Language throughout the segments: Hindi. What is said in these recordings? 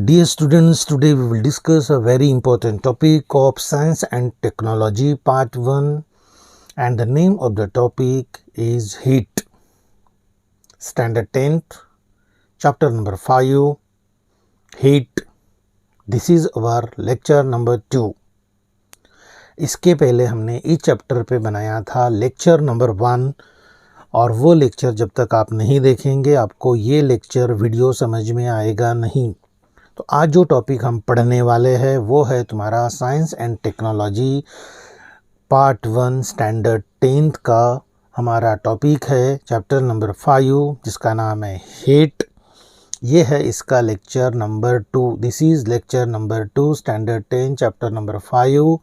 Dear students, today we will discuss a very important topic of Science and Technology Part 1, and the name of the topic is Heat. Standard 10th, Chapter number 5, Heat. This is our lecture number 2. इसके पहले हमने इस चैप्टर पे बनाया था लेक्चर नंबर 1, और वो लेक्चर जब तक आप नहीं देखेंगे आपको ये लेक्चर वीडियो समझ में आएगा नहीं। तो आज जो टॉपिक हम पढ़ने वाले हैं वो है तुम्हारा science and technology part 1 standard 10th का हमारा टॉपिक है चैप्टर नंबर 5 जिसका नाम है हीट। ये है इसका lecture number 2। This is lecture number 2 standard 10 chapter number 5।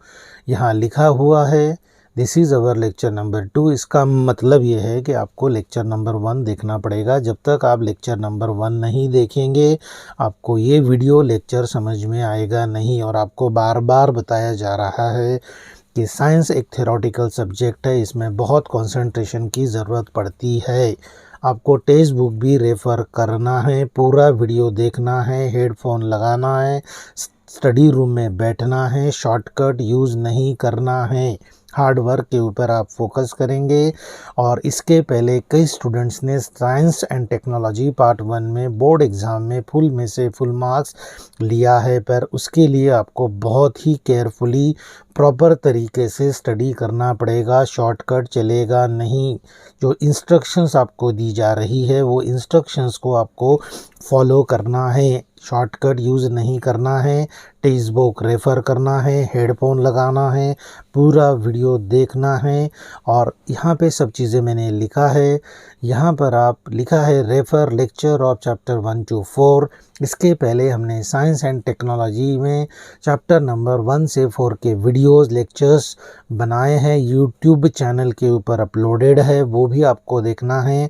यहाँ लिखा हुआ है this is our lecture number 2। इसका मतलब ये है कि आपको लेक्चर नंबर 1 देखना पड़ेगा। जब तक आप लेक्चर नंबर 1 नहीं देखेंगे आपको ये वीडियो लेक्चर समझ में आएगा नहीं। और आपको बार बार बताया जा रहा है कि साइंस एक थ्योरेटिकल सब्जेक्ट है, इसमें बहुत कंसंट्रेशन की ज़रूरत पड़ती है। आपको टेक्स्ट बुक भी रेफ़र करना है, पूरा वीडियो देखना है, हेडफोन लगाना है, स्टडी रूम में बैठना है, शॉर्टकट यूज़ नहीं करना है। हार्ड वर्क के ऊपर आप फोकस करेंगे। और इसके पहले कई स्टूडेंट्स ने साइंस एंड टेक्नोलॉजी पार्ट 1 में बोर्ड एग्ज़ाम में फुल में से फुल मार्क्स लिया है, पर उसके लिए आपको बहुत ही केयरफुली प्रॉपर तरीके से स्टडी करना पड़ेगा। शॉर्टकट चलेगा नहीं। जो इंस्ट्रक्शंस आपको दी जा रही है वो इंस्ट्रक्शंस को आपको फॉलो करना है, शॉर्टकट यूज़ नहीं करना है। टेक्स्ट बुक रेफ़र करना है, हेडफोन लगाना है, पूरा वीडियो देखना है। और यहाँ पे सब चीज़ें मैंने लिखा है। यहाँ पर आप लिखा है refer lecture of chapter 1 to 4। इसके पहले हमने साइंस एंड टेक्नोलॉजी में चैप्टर नंबर 1 से 4 के वीडियोस लेक्चर्स बनाए हैं, यूट्यूब चैनल के ऊपर अपलोडेड है, वो भी आपको देखना है।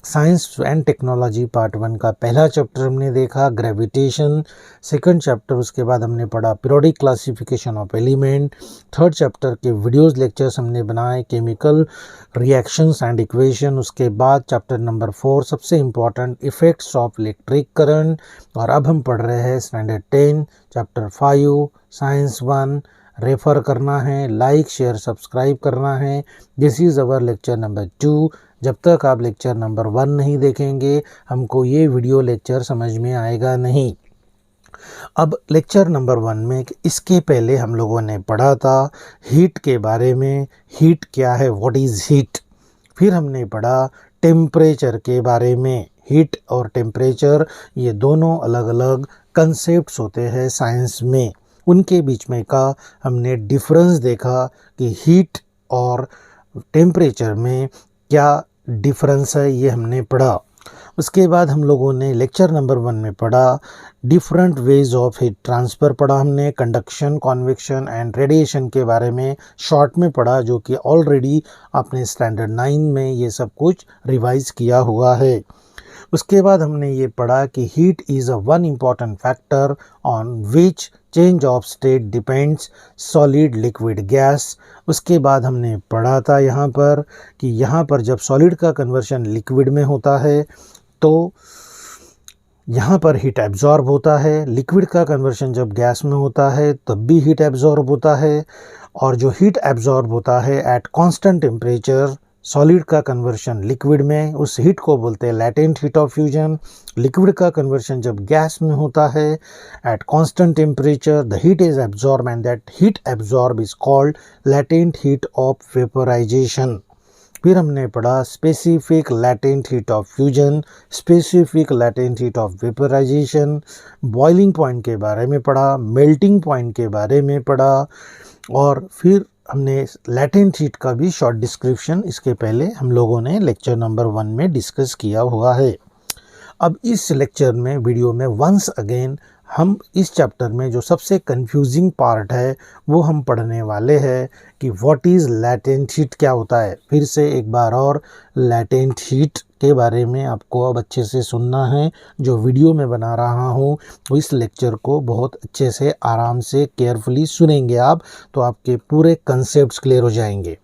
साइंस एंड टेक्नोलॉजी पार्ट 1 का पहला चैप्टर हमने देखा ग्रेविटेशन, सेकंड चैप्टर उसके बाद हमने पढ़ा periodic classification of element, third chapter के वीडियोस लेक्चर्स हमने बनाए केमिकल रिएक्शंस एंड इक्वेशन, उसके बाद चैप्टर नंबर 4 सबसे important effects of electric current. और अब हम पढ़ रहे हैं स्टैंडर्ड 10 चैप्टर 5 साइंस 1। रेफ़र करना है, लाइक शेयर सब्सक्राइब करना है। This is our lecture number 2। जब तक आप लेक्चर नंबर 1 नहीं देखेंगे हमको ये वीडियो लेक्चर समझ में आएगा नहीं। अब लेक्चर नंबर 1 में इसके पहले हम लोगों ने पढ़ा था हीट के बारे में, हीट क्या है, व्हाट इज़ हीट। फिर हमने पढ़ा टेम्परेचर के बारे में। हीट और टेम्परेचर ये दोनों अलग अलग कंसेप्ट्स होते हैं साइंस में, उनके बीच में का हमने डिफरेंस देखा कि हीट और टेम्परेचर में क्या डिफरेंस है, ये हमने पढ़ा। उसके बाद हम लोगों ने लेक्चर नंबर 1 में पढ़ा different ways of heat transfer पढ़ा हमने, कंडक्शन, कॉन्वेक्शन एंड रेडिएशन के बारे में शॉर्ट में पढ़ा, जो कि ऑलरेडी आपने स्टैंडर्ड 9 में ये सब कुछ रिवाइज किया हुआ है। उसके बाद हमने ये पढ़ा कि heat is a one important factor on which change of state depends solid liquid gas. उसके बाद हमने पढ़ा था यहाँ पर कि यहाँ पर जब सॉलिड का कन्वर्शन लिक्विड में होता है तो यहाँ पर हीट एब्जॉर्ब होता है, लिक्विड का कन्वर्शन जब गैस में होता है तब भी हीट एब्जॉर्ब होता है। और जो हीट एब्जॉर्ब होता है एट कांस्टेंट टेम्परेचर, सॉलिड का कन्वर्शन लिक्विड में, उस हीट को बोलते हैं latent heat of fusion. Liquid का कन्वर्शन जब गैस में होता है at constant temperature the heat is absorb and that heat absorb is called latent heat of vaporisation. फिर हमने पढ़ा specific latent heat of fusion, specific latent heat of vaporisation, boiling point के बारे में पढ़ा, मेल्टिंग पॉइंट के बारे में पढ़ा। और फिर हमने लैटेंट हीट का भी शॉर्ट डिस्क्रिप्शन इसके पहले हम लोगों ने लेक्चर नंबर 1 में डिस्कस किया हुआ है। अब इस लेक्चर में वीडियो में वंस अगेन हम इस चैप्टर में जो सबसे कंफ्यूजिंग पार्ट है वो हम पढ़ने वाले हैं कि व्हाट इज़ लैटेंट हीट, क्या होता है। फिर से एक बार और लैटेंट हीट के बारे में आपको अब अच्छे से सुनना है। जो वीडियो में बना रहा हूँ वो इस लेक्चर को बहुत अच्छे से आराम से केयरफुली सुनेंगे आप, तो आपके पूरे कंसेप्ट्स क्लियर हो जाएंगे।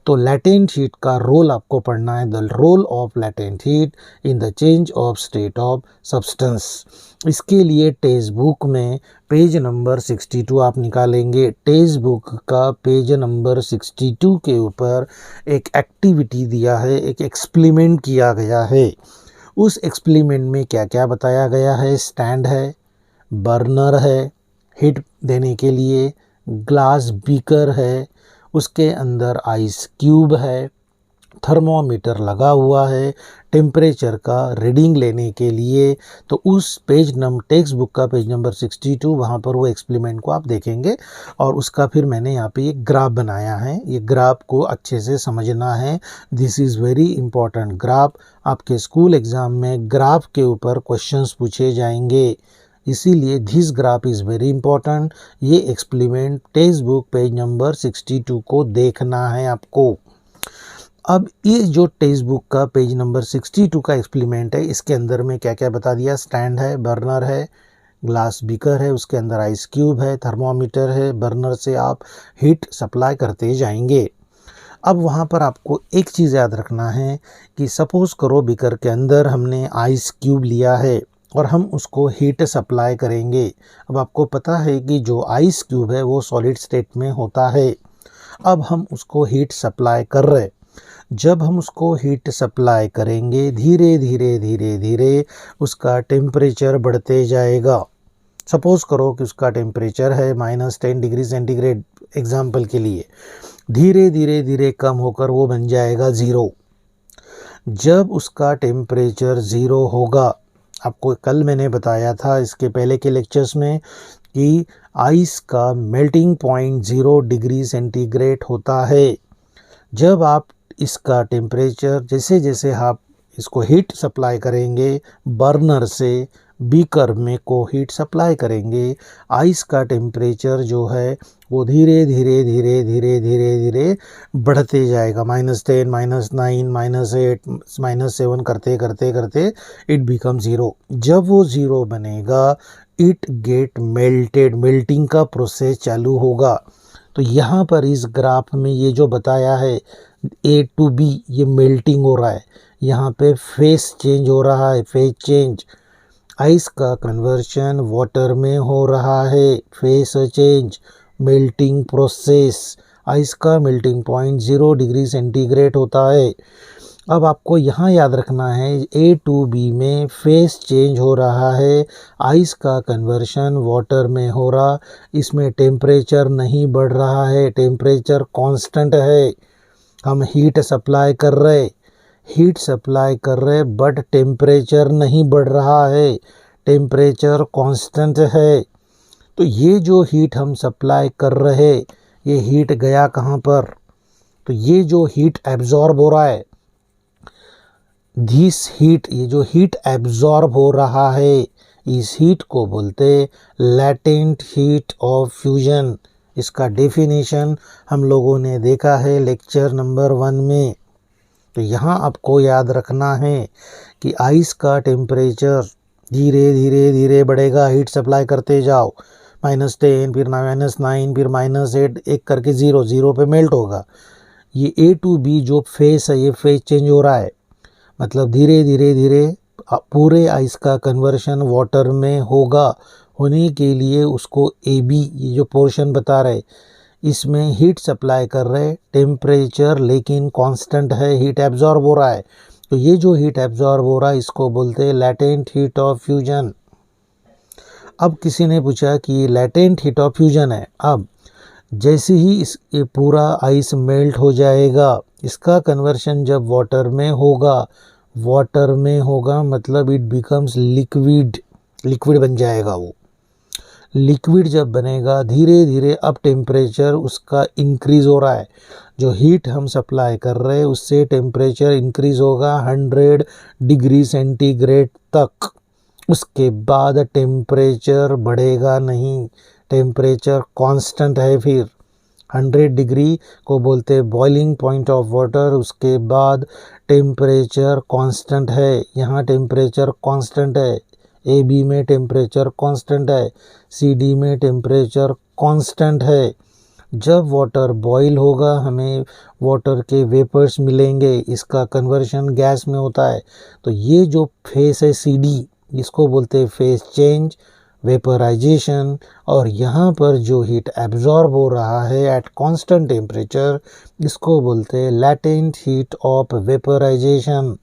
तो लैटेंट हीट का रोल आपको पढ़ना है, the role of latent heat in the change of state of substance. इसके लिए टेक्स्ट बुक में पेज नंबर 62 आप निकालेंगे। टेक्स्ट बुक का पेज नंबर 62 के ऊपर एक एक्टिविटी दिया है, एक एक्सपेरिमेंट किया गया है। उस एक्सपेरिमेंट में क्या क्या बताया गया है? स्टैंड है, बर्नर है हीट देने के लिए, ग्लास बीकर है, उसके अंदर आइस क्यूब है, थर्मोमीटर लगा हुआ है टेम्परेचर का रीडिंग लेने के लिए। तो उस टेक्स्ट बुक का पेज नंबर 62 वहाँ पर वो एक्सपेरिमेंट को आप देखेंगे और उसका फिर मैंने यहाँ पे एक ग्राफ बनाया है। ये ग्राफ को अच्छे से समझना है, this is very important graph. आपके स्कूल एग्ज़ाम में ग्राफ के ऊपर क्वेश्चंस पूछे जाएंगे, इसीलिए this graph is very important. ये experiment text book page number 62 को देखना है आपको। अब ये जो टेक्स्ट बुक का पेज नंबर 62 का एक्सपेरिमेंट है, इसके अंदर में क्या क्या बता दिया? स्टैंड है, बर्नर है, ग्लास बीकर है, उसके अंदर आइस क्यूब है, थर्मोमीटर है, बर्नर से आप हीट सप्लाई करते जाएंगे। अब वहाँ पर आपको एक चीज़ याद रखना है कि सपोज़ करो बीकर के अंदर हमने आइस क्यूब लिया है और हम उसको हीट सप्लाई करेंगे। अब आपको पता है कि जो आइस क्यूब है वो सॉलिड स्टेट में होता है। अब हम उसको हीट सप्लाई कर रहे, जब हम उसको हीट सप्लाई करेंगे धीरे धीरे धीरे धीरे उसका टेम्परेचर बढ़ते जाएगा। सपोज़ करो कि उसका टेम्परेचर है -10 डिग्री सेंटीग्रेड एग्जाम्पल के लिए, धीरे धीरे धीरे कम होकर वो बन जाएगा 0। जब उसका टेम्परेचर 0 होगा, आपको कल मैंने बताया था इसके पहले के लेक्चर्स में कि आइस का मेल्टिंग पॉइंट 0 डिग्री सेंटीग्रेड होता है। जब आप इसका टेम्परेचर जैसे जैसे आप इसको हीट सप्लाई करेंगे, बर्नर से बीकर में को हीट सप्लाई करेंगे, आइस का टेम्परेचर जो है वो धीरे धीरे धीरे धीरे धीरे धीरे बढ़ते जाएगा। -10, -9, -8, -7 करते करते करते इट बिकम 0। जब वो 0 बनेगा इट गेट मेल्टेड, मेल्टिंग का प्रोसेस चालू होगा। तो यहाँ पर इस ग्राफ में ये जो बताया है A to B, ये मेल्टिंग हो रहा है, यहाँ पे फेस चेंज हो रहा है, फेस चेंज। आइस का कन्वर्शन वाटर में हो रहा है, face change, melting process. Ice का मेल्टिंग पॉइंट 0 डिग्री सेंटीग्रेड होता है। अब आपको यहाँ याद रखना है A to B में फेस चेंज हो रहा है, आइस का कन्वर्शन वाटर में हो रहा, इसमें टेम्परेचर नहीं बढ़ रहा है, टेम्परेचर कांस्टेंट है। हम हीट सप्लाई कर रहे बट टेम्परेचर नहीं बढ़ रहा है, टेम्परेचर कांस्टेंट है। तो ये जो हीट हम सप्लाई कर रहे, ये हीट गया कहाँ पर? तो ये जो हीट एब्जॉर्ब हो रहा है, दिस हीट, ये जो हीट एब्जॉर्ब हो रहा है, इस हीट को बोलते लैटेंट हीट ऑफ फ्यूजन। इसका डेफिनेशन हम लोगों ने देखा है लेक्चर नंबर 1 में। तो यहाँ आपको याद रखना है कि आइस का टेम्परेचर धीरे धीरे धीरे बढ़ेगा, हीट सप्लाई करते जाओ, -10 फिर -9 फिर -8, एक करके 0 पे मेल्ट होगा। ये A to B जो फेस है, ये फेस चेंज हो रहा है, मतलब धीरे धीरे धीरे पूरे आइस का कन्वर्शन वाटर में होगा। होने के लिए उसको AB, ये जो पोर्शन बता रहे, इसमें हीट सप्लाई कर रहे, टेम्परेचर लेकिन कांस्टेंट है, हीट एब्जॉर्ब हो रहा है। तो ये जो हीट एब्जॉर्ब हो रहा है इसको बोलते हैं लैटेंट हीट ऑफ फ्यूजन। अब किसी ने पूछा कि लैटेंट हीट ऑफ फ्यूजन है, अब जैसे ही इस पूरा आइस मेल्ट हो जाएगा, इसका कन्वर्शन जब वाटर में होगा मतलब इट बिकम्स लिक्विड, लिक्विड बन जाएगा। वो लिक्विड जब बनेगा धीरे धीरे अब टेम्परेचर उसका इंक्रीज़ हो रहा है, जो हीट हम सप्लाई कर रहे हैं उससे टेम्परेचर इंक्रीज़ होगा 100 डिग्री सेंटीग्रेड तक। उसके बाद टेम्परेचर बढ़ेगा नहीं, टेम्परेचर कांस्टेंट है। फिर 100 डिग्री को बोलते हैं बॉइलिंग पॉइंट ऑफ वाटर। उसके बाद टेम्परेचर कांस्टेंट है, यहाँ टेम्परेचर कांस्टेंट है, AB में टेम्परेचर कांस्टेंट है, CD में टेम्परेचर कांस्टेंट है। जब वाटर बॉईल होगा हमें वाटर के वेपर्स मिलेंगे, इसका कन्वर्शन गैस में होता है। तो ये जो फेस है CD, इसको बोलते हैं फेज चेंज, वेपराइजेशन। और यहाँ पर जो हीट एब्जॉर्ब हो रहा है एट कांस्टेंट टेम्परेचर, इसको बोलते हैं लैटेंट हीट ऑफ वेपराइजेशन।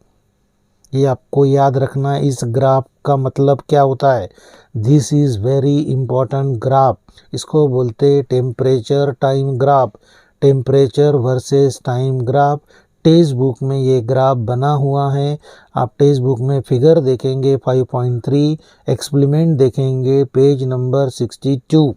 ये आपको याद रखना, इस ग्राफ का मतलब क्या होता है। This is very important graph. इसको बोलते temperature time graph, temperature versus time graph. Text book में ये ग्राफ बना हुआ है। आप टेक्स्ट बुक में फिगर देखेंगे 5.3, एक्सपेरिमेंट देखेंगे पेज नंबर 62।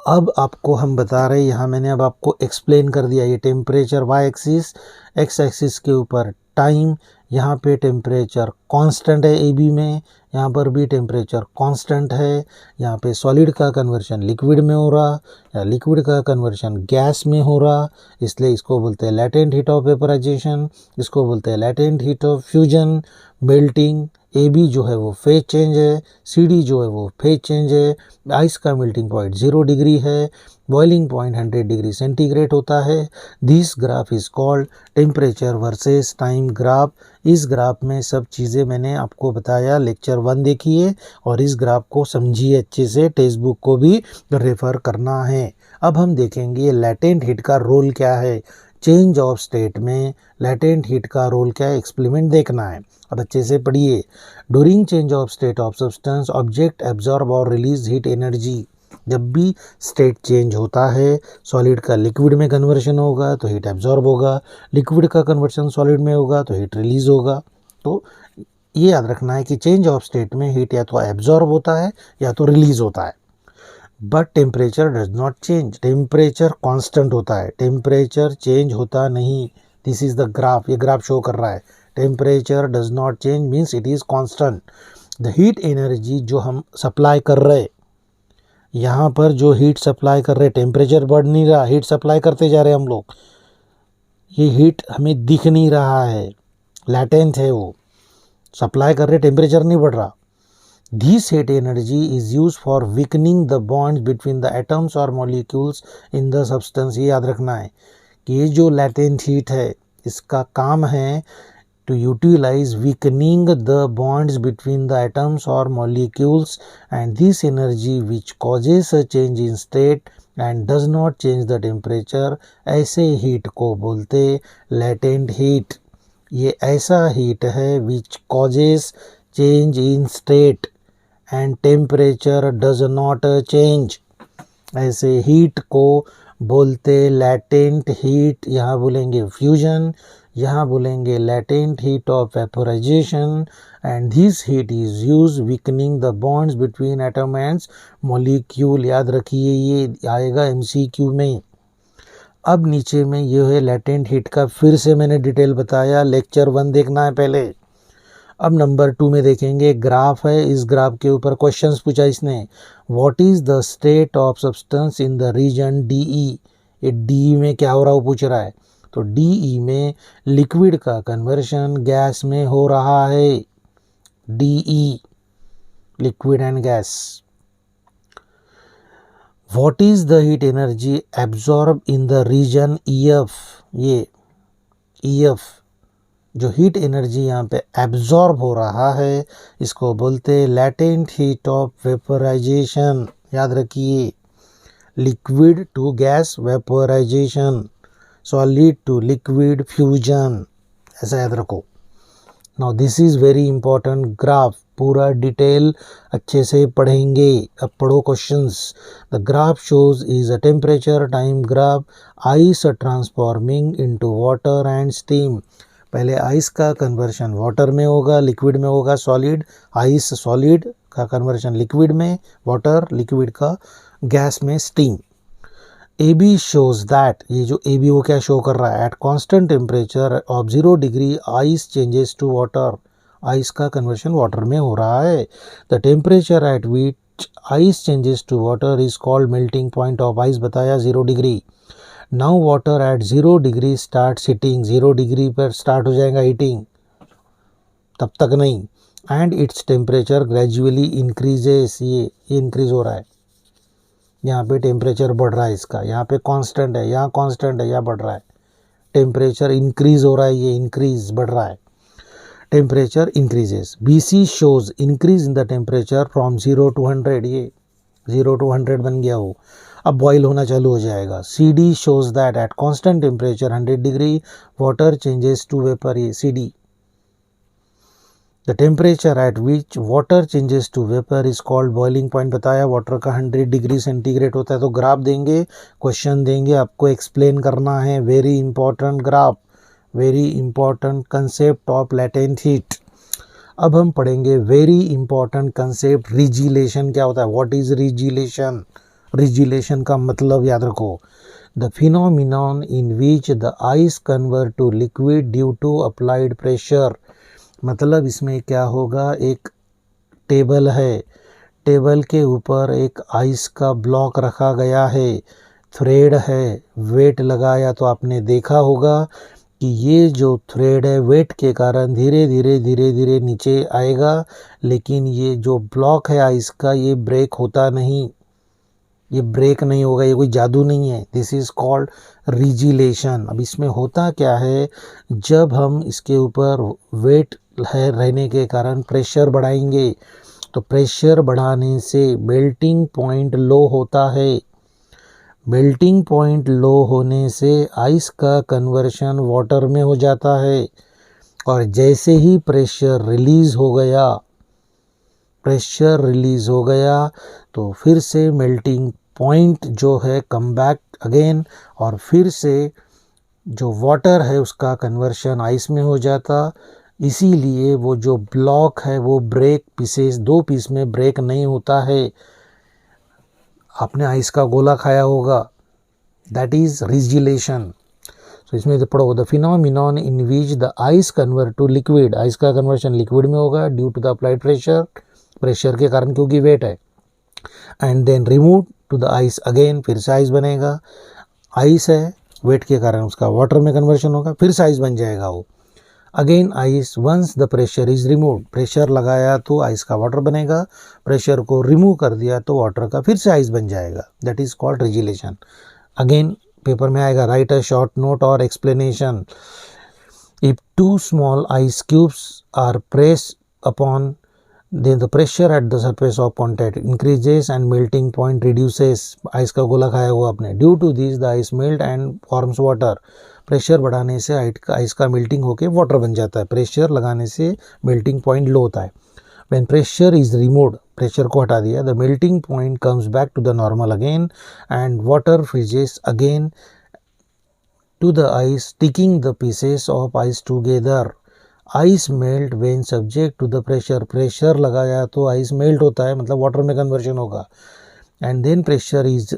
अब आपको हम बता रहे हैं, यहाँ मैंने अब आपको एक्सप्लेन कर दिया। ये temperature Y axis, X axis के ऊपर टाइम। यहाँ पे टेम्परेचर कांस्टेंट है ए बी में, यहाँ पर भी टेम्परेचर कांस्टेंट है। यहाँ पे सॉलिड का कन्वर्शन लिक्विड में हो रहा या लिक्विड का कन्वर्शन गैस में हो रहा, इसलिए इसको बोलते हैं लैटेंट हीट ऑफ वेपराइजेशन। इसको बोलते हैं latent heat of fusion, melting. A B जो है वो फेज चेंज है, सी डी जो है वो फेज चेंज है। आइस का मेल्टिंग पॉइंट 0 डिग्री है, बॉइलिंग पॉइंट 100 डिग्री सेंटीग्रेड होता है। This graph is called temperature versus time graph. इस ग्राफ में सब चीज़ें मैंने आपको बताया। लेक्चर 1 देखिए और इस ग्राफ को समझिए अच्छे से, टेक्स्ट बुक को भी रेफर करना है। अब हम देखेंगे लैटेंट हीट का रोल क्या है। चेंज ऑफ स्टेट में लैटेंट हीट का रोल क्या है, एक्सपेरिमेंट देखना है। अब अच्छे से पढ़िए। During change of state of substance, object absorb और रिलीज हीट एनर्जी। जब भी स्टेट चेंज होता है, सॉलिड का लिक्विड में कन्वर्शन होगा तो हीट एब्जॉर्ब होगा, लिक्विड का कन्वर्शन सॉलिड में होगा तो हीट रिलीज होगा। तो ये याद रखना है कि चेंज ऑफ स्टेट में हीट या तो एब्जॉर्ब होता है या तो रिलीज होता है। But temperature does not change, temperature constant होता है, टेम्परेचर चेंज होता नहीं। दिस इज द ग्राफ, ये ग्राफ शो कर रहा है। Temperature does not change means it is constant. The heat energy जो हम सप्लाई कर रहे, यहाँ पर जो हीट सप्लाई कर रहे, टेम्परेचर बढ़ नहीं रहा, हीट सप्लाई करते जा रहे हम लोग। ये हीट हमें दिख नहीं रहा है, लैटेंट है, वो सप्लाई कर रहे, टेम्परेचर नहीं बढ़ रहा। This heat energy is used for weakening the bonds between the atoms or molecules in the substance। ये याद रखना है कि ये जो latent heat है, इसका काम है to utilize weakening the bonds between the atoms or molecules, and this energy which causes a change in state and does not change the temperature, ऐसे heat को बोलते latent heat। ये ऐसा heat है which causes change in state and temperature does not change, ऐसे हीट को बोलते लैटेंट हीट। यहाँ बोलेंगे फ्यूजन, यहाँ बोलेंगे latent heat of vaporisation. And this heat is use weakening the bonds between atom and molecule. याद रखिए, ये आएगा एमसीक्यू में। अब नीचे में ये है लैटेंट हीट का, फिर से मैंने डिटेल बताया, लेक्चर 1 देखना है पहले। अब नंबर 2 में देखेंगे, ग्राफ है, इस ग्राफ के ऊपर क्वेश्चंस पूछा इसने। What is the state of substance in the region DE. ये डीई में क्या हो रहा है वो पूछ रहा है। तो डीई में लिक्विड का कन्वर्शन गैस में हो रहा है। DE liquid and gas. What is the heat energy absorb in the region EF. ये ईएफ जो हीट एनर्जी यहाँ पे एब्जॉर्ब हो रहा है, इसको बोलते हैं लैटेंट हीट ऑफ वेपोराइजेशन। याद रखिए, liquid to gas vaporization, solid to liquid fusion, ऐसा याद रखो। Now this is very important graph, पूरा डिटेल अच्छे से पढ़ेंगे। अब पढ़ो questions. The graph shows is a temperature time graph, ice transforming into water and steam. पहले आइस का कन्वर्शन वाटर में होगा, लिक्विड में होगा, सॉलिड, आइस सॉलिड का कन्वर्शन लिक्विड में, वाटर लिक्विड का गैस में, steam. A B shows that, ये जो ए बी वो क्या शो कर रहा है, at constant temperature of 0 degree ice changes to water. Ice का कन्वर्शन वाटर में हो रहा है। The temperature at which ice changes to water is called melting point of ice, बताया 0 degree. Now water at 0 degree start heating, 0 degree पर स्टार्ट हो जाएगा हीटिंग, तब तक नहीं। And its temperature gradually increases, ये इंक्रीज हो रहा है। यहाँ पे टेम्परेचर बढ़ रहा है इसका, यहाँ पे कांस्टेंट है, यहाँ कांस्टेंट है, यहाँ बढ़ रहा है। टेम्परेचर इंक्रीज हो रहा है, ये इंक्रीज बढ़ रहा है। temperature increases. BC shows increase in the temperature from 0 to 100. ये 0 to 100 बन गया हो, अब बॉयल होना चालू हो जाएगा. CD shows that at constant temperature 100 degree water changes to vapor. ये CD. The temperature at which water changes to vapor is called boiling point. बताया वाटर का 100 डिग्री सेंटीग्रेड होता है. तो ग्राफ देंगे, क्वेश्चन देंगे, आपको एक्सप्लेन करना है. Very important graph, very important concept of latent heat. अब हम पढ़ेंगे वेरी इंपॉर्टेंट कंसेप्ट रिजिलेशन. क्या होता है? What is रिजिलेशन? रिजिलेशन का मतलब याद रखो. The phenomenon in which the ice convert to liquid due to applied pressure. मतलब इसमें क्या होगा, एक टेबल है, टेबल के ऊपर एक आइस का ब्लॉक रखा गया है, थ्रेड है, वेट लगाया तो आपने देखा होगा कि ये जो थ्रेड है वेट के कारण धीरे धीरे नीचे आएगा, लेकिन ये जो ब्लॉक है आइस का ये ब्रेक होता नहीं, ये ब्रेक नहीं होगा, ये कोई जादू नहीं है. This is called regelation. अब इसमें होता क्या है, जब हम इसके ऊपर वेट है रहने के कारण प्रेशर बढ़ाएंगे तो प्रेशर बढ़ाने से मेल्टिंग पॉइंट लो होता है. मेल्टिंग पॉइंट लो होने से आइस का कन्वर्शन वाटर में हो जाता है, और जैसे ही प्रेशर रिलीज़ हो गया तो फिर से मेल्टिंग पॉइंट जो है कम बैक अगेन, और फिर से जो वाटर है उसका कन्वर्शन आइस में हो जाता. इसीलिए वो जो ब्लॉक है वो ब्रेक पीसेस, 2 पीस में ब्रेक नहीं होता है. आपने आइस का गोला खाया होगा, दैट इज रिजिलेशन. तो इसमें तो पढ़ो, the phenomenon in which the ice convert to liquid. Ice का कन्वर्शन लिक्विड में होगा due to the applied pressure, pressure के कारण क्योंकि वेट है. And then remove to the ice again, फिर से आइस बनेगा. आइस है, वेट के कारण उसका वाटर में कन्वर्शन होगा, फिर से आइस बन जाएगा वो. Again ice once the pressure is remove. Pressure लगाया तो आइस का वाटर बनेगा, प्रेशर को रिमूव कर दिया तो वाटर का फिर से आइस बन जाएगा. That is called regelation. Again paper में आएगा, राइट अ शॉर्ट नोट और explanation. If 2 small ice cubes are pressed upon, then the pressure at the surface of contact increases and melting point reduces. Ice का गोला खाया हुआ आपने. Due to this the ice melt and forms water. Pressure बढ़ाने से आइस का मेल्टिंग होकर वाटर बन जाता है, प्रेशर लगाने से मेल्टिंग पॉइंट लो होता है. When pressure is removed, pressure को हटा दिया, the melting point comes back to the normal again and water freezes again to the ice, sticking the pieces of ice together. Ice melt when subject to the pressure. Pressure लगाया तो आइस मेल्ट होता है, मतलब वाटर में कन्वर्जन होगा. एंड देन प्रेशर इज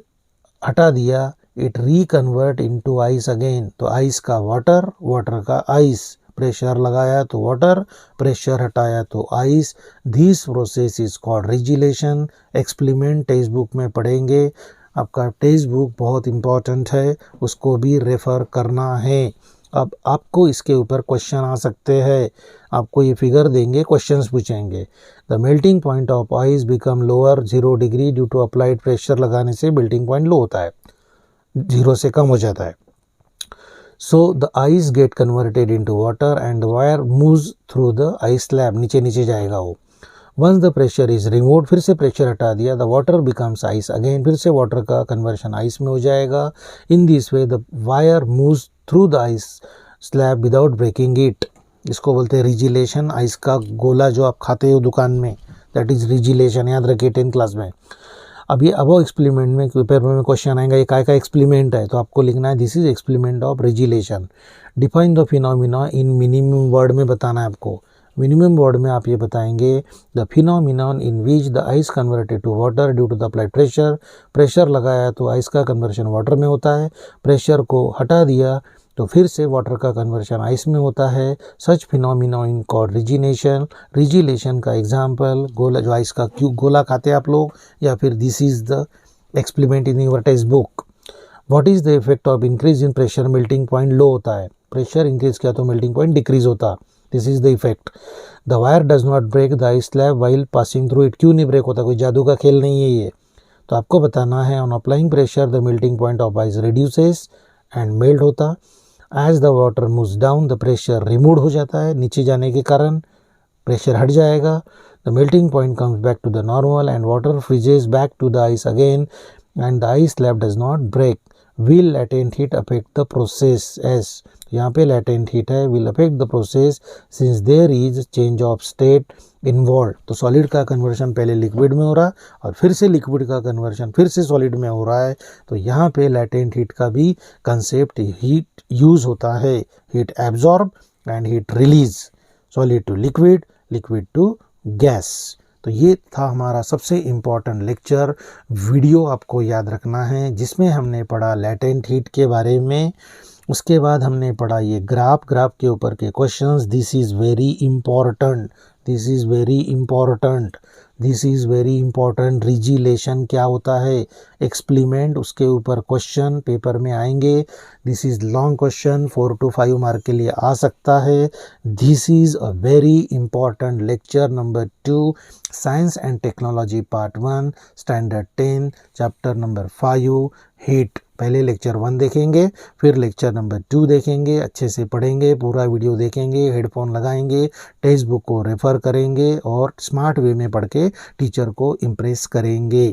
हटा दिया, it reconvert into ice again. तो आइस का वाटर, वाटर का आइस. प्रेशर लगाया तो वाटर, प्रेशर हटाया तो ice. This process is called regelation. Experiment text book में पढ़ेंगे. आपका टेक्स्ट बुक बहुत इंपॉर्टेंट है, उसको भी रेफ़र करना है. अब आपको इसके ऊपर क्वेश्चन आ सकते हैं, आपको ये फिगर देंगे, क्वेश्चंस पूछेंगे. The melting point of ice become lower 0 degree due to applied pressure. लगाने से मेल्टिंग पॉइंट लो होता है, 0 से कम हो जाता है. So the ice get converted into water and the wire moves through the ice slab. नीचे जाएगा वो. Once the pressure is removed, फिर से प्रेशर हटा दिया, the water becomes ice again. फिर से वाटर का कन्वर्शन आइस में हो जाएगा. In this way the wire moves through the ice slab without breaking it. इसको बोलते हैं रिजिलेशन. आइस का गोला जो आप खाते हो दुकान में, दैट इज रिजिलेशन. याद रखिए 10th क्लास में. अब ये अबव एक्सपेरिमेंट में पेपर में क्वेश्चन आएगा, ये काय का एक्सपेरिमेंट है, तो आपको लिखना है this is experiment of regelation. Define the phenomena in minimum word में बताना है आपको. मिनिमम वर्ड में आप ये बताएंगे, the phenomenon in which the ice converted to water due to the applied pressure. Pressure लगाया तो आइस का कन्वर्शन वाटर में होता है, प्रेशर को हटा दिया तो फिर से वाटर का कन्वर्शन आइस में होता है. सच फिनोमिनॉन कॉल्ड रिजिनेशन. रिजिलेशन का एग्जाम्पल, गोला, जो आइस का क्यूब गोला खाते हैं आप लोग, या फिर this is the experiment in your text book. What is the effect of increase in pressure. Melting point low होता है, प्रेशर इंक्रीज किया तो मेल्टिंग पॉइंट डिक्रीज होता. This is the effect. The wire does not break the ice slab while passing through it. क्यों नहीं ब्रेक होता, कोई जादू का खेल नहीं है ये, तो आपको बताना है. On applying pressure the melting point of ice reduces and melt होता. As the water moves down the pressure remove हो जाता है, नीचे जाने के कारण प्रेशर हट जाएगा. The melting point comes back to the normal and water freezes back to the ice again and the ice slab does not break. will latent heat affect the process as यहाँ पे latent heat है, will affect the process since there is change of state involved. तो सॉलिड का कन्वर्शन पहले लिक्विड में हो रहा है और फिर से लिक्विड का कन्वर्शन फिर से सॉलिड में हो रहा है. तो यहाँ पे latent heat का भी कंसेप्ट हीट यूज होता है. Heat absorb and heat release, solid to liquid, liquid to gas. तो ये था हमारा सबसे इम्पॉर्टेंट लेक्चर. वीडियो आपको याद रखना है जिसमें हमने पढ़ा लैटेंट हीट के बारे में. उसके बाद हमने पढ़ा ये ग्राफ के ऊपर के questions. This is very important, this is very important, this is very important. Regelation क्या होता है, एक्सप्लीमेंट, उसके ऊपर क्वेश्चन पेपर में आएंगे. This is long question, 4 to 5 mark के लिए आ सकता है. This is a very important lecture number 2, science and technology part 1, standard 10, chapter number 5, heat. पहले लेक्चर 1 देखेंगे, फिर लेक्चर नंबर 2 देखेंगे, अच्छे से पढ़ेंगे, पूरा वीडियो देखेंगे, हेडफोन लगाएंगे, टेक्स्ट बुक को रेफ़र करेंगे और स्मार्ट वे में पढ़ के टीचर को इम्प्रेस करेंगे.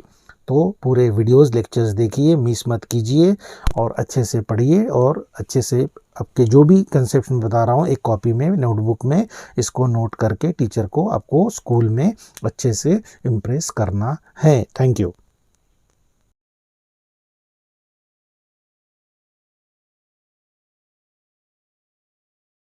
तो पूरे वीडियोस लेक्चर्स देखिए, मिस मत कीजिए और अच्छे से पढ़िए और अच्छे से आपके जो भी कंसेप्ट में बता रहा हूँ एक कॉपी में, नोटबुक में इसको नोट करके टीचर को आपको स्कूल में अच्छे से इम्प्रेस करना है. Thank you.